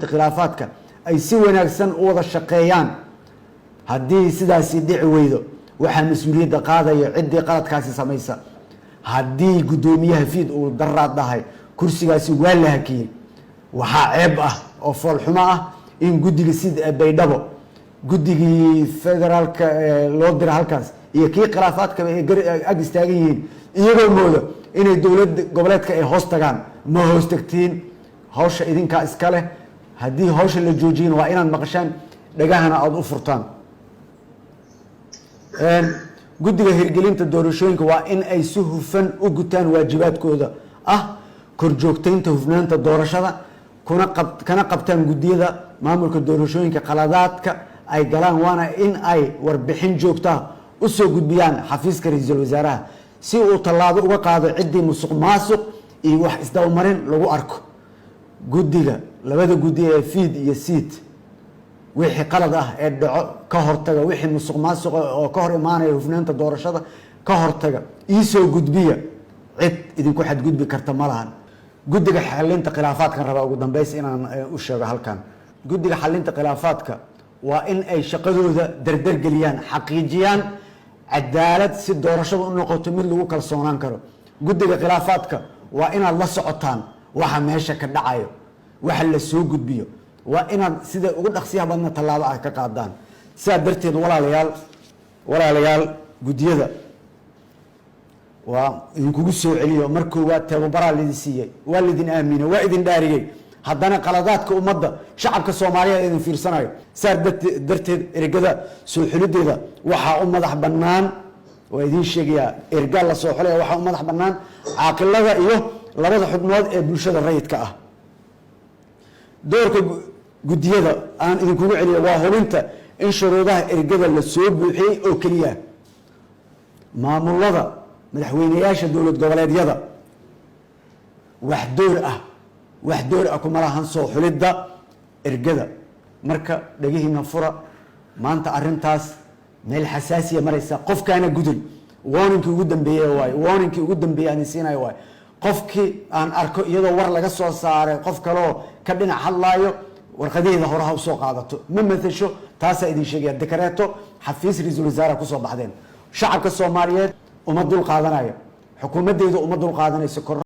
khilaafaadka ay si wanaagsan u wada shaqeeyaan. haddii sidaasi dhici weydo waxaa mas-uuliyadda qaadaya ciddii qaladkaasi samaysa. haddii guddoomiyaha fiid uu daraad dhahay kursigaasi waa la hakiyey, waxaa ceeb ah oo foolxumo ah in guddiga sida baydhabo guddigii federaalka loo dira halkaas iyo kii khilaafaadka ay ag istaagan yihiin iyagoo mooda inay dowladda goboleedka ay hoos tagaan. ma hoos tagtiin, hawsha idinkaa iska leh. haddii hawsha la joojiyeen waa inaad maqashaan, dhagahana aada u furtaan. guddiga hirgelinta doorashooyinka waa in ay si hufan u gutaan waajibaadkooda ah korjoogtaynta hufnaanta doorashada, kana qabtaan guddiyada maamulka doorashooyinka qaladaadka ay galaan, waana in ay warbixin joogtaa usoo gudbiyaan xafiiska ra-iisul wasaaraha si uu tallaabo uga qaado ciddii musuq maasuq iyo wax isdabamarin lagu arko. guddiga labada guddi ee fiid iyo siid wixii qalad ah ee dhaco ka hortaga, wixii musuq maasuq oo ka hor imaanaya hufnaanta doorashada ka hortaga, iisoo gudbiya. cid idinku xadgudbi karta ma lahan. guddiga xalinta khilaafaadkan rabaa ugu dambeys inaan u sheego halkan. guddiga xalinta khilaafaadka waa in ay shaqadooda dardargeliyaan, xaqiijiyaan cadaalad si doorashada u noqoto mid lagu kalsoonaan karo. guddiga khilaafaadka waa inaad la socotaan waxa meesha ka dhacayo, waxa la soo gudbiyo, waa inaad sida ugu dhaqsiyaha badna tallaabo ah ka qaadaan. sidaa darteed walaalayaal guddiyada waa idinkugu soo celiyo mar koowaad tababaraa laidin siiyey, waa laidin aaminay, waa idin dhaariyey. haddana qaladaadka ummadda shacabka soomaaliyeed idin fiirsanayo. saa darteed ergada soo xulideeda waxaa u madax bannaan, waa idiin sheegayaa, ergaa la soo xulaya waxaa u madax bannaan caaqilada iyo labada xubnood ee bulshada rayidka ah. doorka guddiyada aan idinkugu celiyo waa hubinta in shuruudaha ergada la soo buuxiyey oo keliya. maamulada madaxweyneyaasha dowlad goboleedyada wax door ah kuma lahan soo xulidda ergada. marka dhagihiina fura, maanta arintaas meel xasaasiya maraysa. qofkaana gudul warningkii ugu dambeeyey aan siinayo waay. qofkii aan arko iyadoo war laga soo saaray qof kaleoo ka dhinac hadlaayo, warqadaheeda hore ha usoo qaadato, ma matasho. taasaa idin sheegaya. dekareeto xafiis ra-iisul wasaaraha kusoo baxdeen. shacabka soomaaliyeed uma dul qaadanayo, xukuumaddeedu uma dul qaadanayso.